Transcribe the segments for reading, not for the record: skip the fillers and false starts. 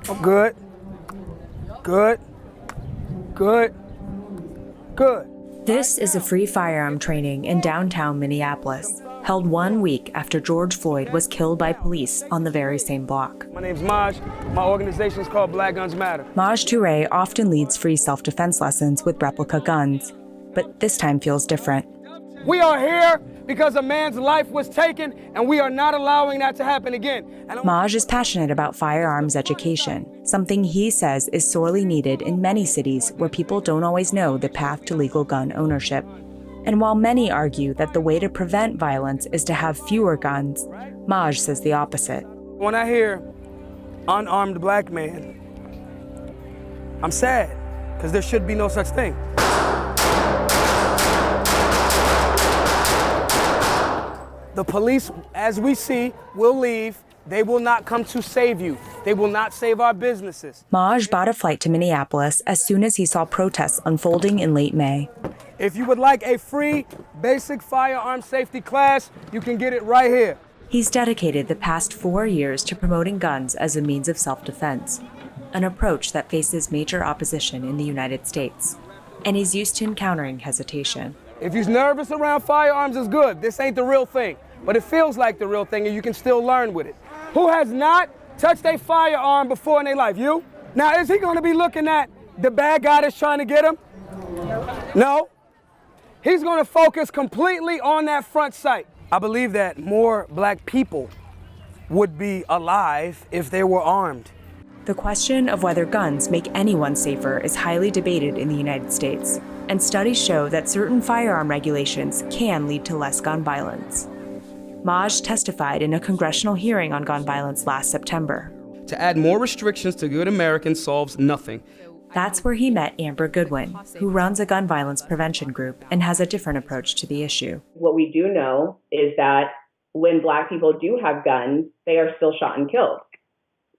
Oh, good. Good. Good. Good. This is a free firearm training in downtown Minneapolis, held 1 week after George Floyd was killed by police on the very same block. My name's Maj. My organization is called Black Guns Matter. Maj Toure often leads free self-defense lessons with replica guns, but this time feels different. We are here because a man's life was taken, and we are not allowing that to happen again. Maj is passionate about firearms education, something he says is sorely needed in many cities where people don't always know the path to legal gun ownership. And while many argue that the way to prevent violence is to have fewer guns, Maj says the opposite. When I hear unarmed black man, I'm sad, because there should be no such thing. The police, as we see, will leave. They will not come to save you. They will not save our businesses. Maj bought a flight to Minneapolis as soon as he saw protests unfolding in late May. If you would like a free basic firearm safety class, you can get it right here. He's dedicated the past 4 years to promoting guns as a means of self-defense, an approach that faces major opposition in the United States. And he's used to encountering hesitation. If you're nervous around firearms, it's good. This ain't the real thing, but it feels like the real thing and you can still learn with it. Who has not touched a firearm before in their life? You? Now, is he gonna be looking at the bad guy that's trying to get him? No. He's gonna focus completely on that front sight. I believe that more black people would be alive if they were armed. The question of whether guns make anyone safer is highly debated in the United States, and studies show that certain firearm regulations can lead to less gun violence. Maj testified in a congressional hearing on gun violence last September. To add more restrictions to good Americans solves nothing. That's where he met Amber Goodwin, who runs a gun violence prevention group and has a different approach to the issue. What we do know is that when black people do have guns, they are still shot and killed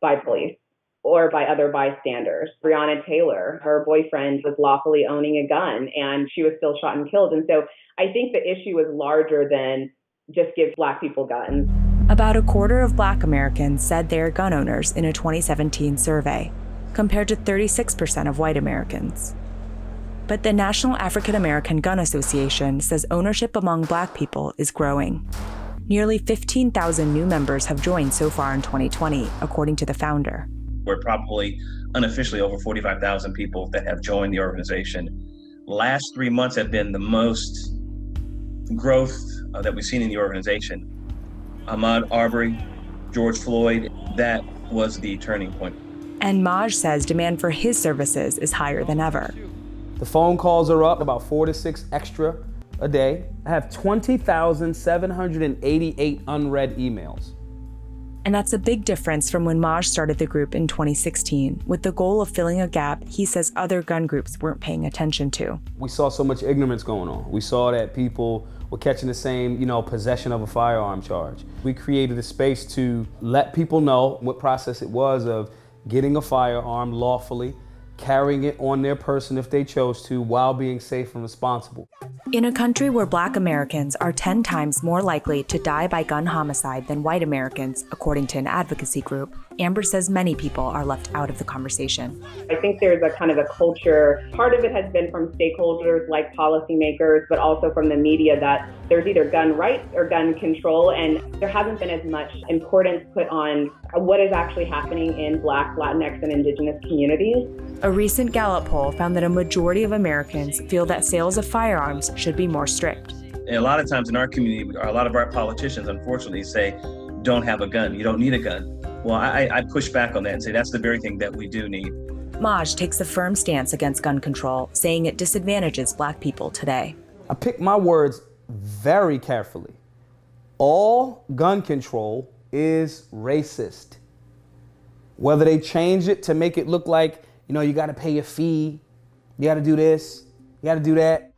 by police or by other bystanders. Breonna Taylor, her boyfriend was lawfully owning a gun and she was still shot and killed. And so I think the issue is larger than just give black people guns. About a quarter of black Americans said they are gun owners in a 2017 survey, compared to 36% of white Americans. But the National African American Gun Association says ownership among black people is growing. Nearly 15,000 new members have joined so far in 2020, according to the founder. We're probably unofficially over 45,000 people that have joined the organization. Last 3 months have been the most growth that we've seen in the organization. Ahmaud Arbery, George Floyd, that was the turning point. And Maj says demand for his services is higher than ever. The phone calls are up, about 4 to 6 extra a day. I have 20,788 unread emails. And that's a big difference from when Maj started the group in 2016, with the goal of filling a gap he says other gun groups weren't paying attention to. We saw so much ignorance going on. We saw that people were catching the same, possession of a firearm charge. We created a space to let people know what process it was of getting a firearm lawfully, carrying it on their person if they chose to, while being safe and responsible. In a country where black Americans are 10 times more likely to die by gun homicide than white Americans, according to an advocacy group, Amber says many people are left out of the conversation. I think there's a kind of a culture, part of it has been from stakeholders like policymakers, but also from the media, that there's either gun rights or gun control, and there hasn't been as much importance put on what is actually happening in Black, Latinx, and Indigenous communities. A recent Gallup poll found that a majority of Americans feel that sales of firearms should be more strict. And a lot of times in our community, a lot of our politicians, unfortunately, say, don't have a gun, you don't need a gun. Well, I push back on that and say that's the very thing that we do need. Maj takes a firm stance against gun control, saying it disadvantages black people today. I pick my words very carefully. All gun control is racist. Whether they change it to make it look like, you got to pay a fee, you got to do this, you got to do that.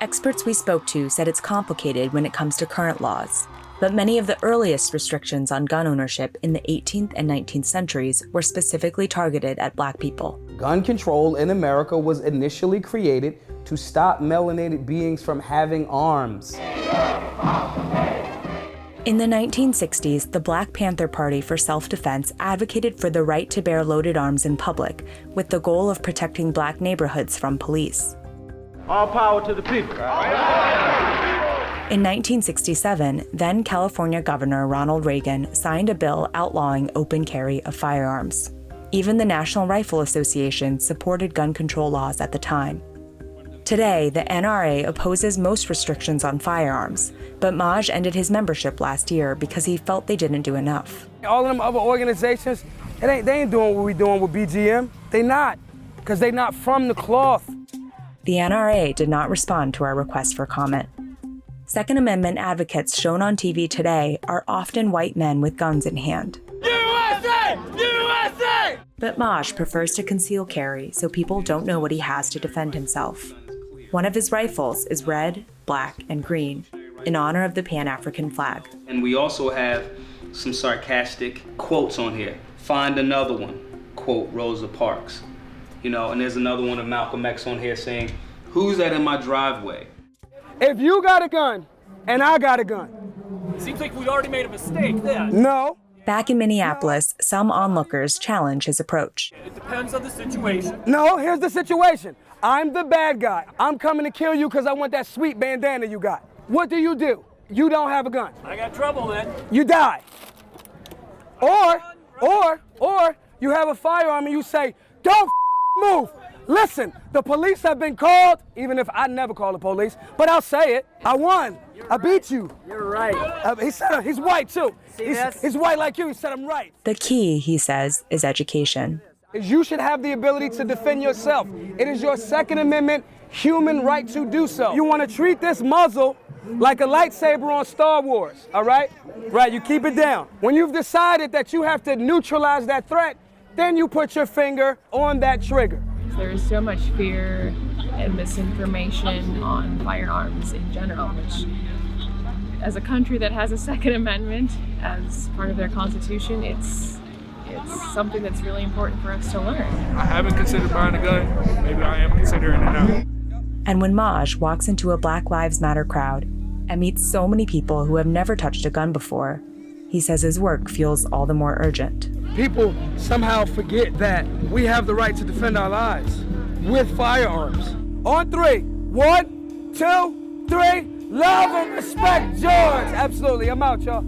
Experts we spoke to said it's complicated when it comes to current laws, but many of the earliest restrictions on gun ownership in the 18th and 19th centuries were specifically targeted at black people. Gun control in America was initially created to stop melanated beings from having arms. In the 1960s, the Black Panther Party for Self-Defense advocated for the right to bear loaded arms in public, with the goal of protecting Black neighborhoods from police. All power to the people. In 1967, then California Governor Ronald Reagan signed a bill outlawing open carry of firearms. Even the National Rifle Association supported gun control laws at the time. Today, the NRA opposes most restrictions on firearms, but Maj ended his membership last year because he felt they didn't do enough. All of them other organizations, they ain't doing what we doing with BGM. They not, because they not from the cloth. The NRA did not respond to our request for comment. Second Amendment advocates shown on TV today are often white men with guns in hand. USA! USA! But Maj prefers to conceal carry so people don't know what he has to defend himself. One of his rifles is red, black, and green, in honor of the Pan-African flag. And we also have some sarcastic quotes on here. Find another one, quote Rosa Parks. And there's another one of Malcolm X on here saying, who's that in my driveway? If you got a gun and I got a gun. Seems like we already made a mistake then. No. Back in Minneapolis, some onlookers challenge his approach. It depends on the situation. No, here's the situation. I'm the bad guy. I'm coming to kill you because I want that sweet bandana you got. What do? You don't have a gun. I got trouble then. You die. Or you have a firearm and you say, don't move. Listen, the police have been called, even if I never call the police, but I'll say it. I won. I beat you. You're right. He said he's white too. He's white like you. He said I'm right. The key, he says, is education. You should have the ability to defend yourself. It is your Second Amendment human right to do so. You want to treat this muzzle like a lightsaber on Star Wars, all right? Right, you keep it down. When you've decided that you have to neutralize that threat, then you put your finger on that trigger. There is so much fear and misinformation on firearms in general, which, as a country that has a Second Amendment as part of their Constitution, it's something that's really important for us to learn. I haven't considered buying a gun. Maybe I am considering it now. And when Maj walks into a Black Lives Matter crowd and meets so many people who have never touched a gun before, he says his work feels all the more urgent. People somehow forget that we have the right to defend our lives with firearms. On three. 1, 2, 3. Love and respect, George. Absolutely. I'm out, y'all.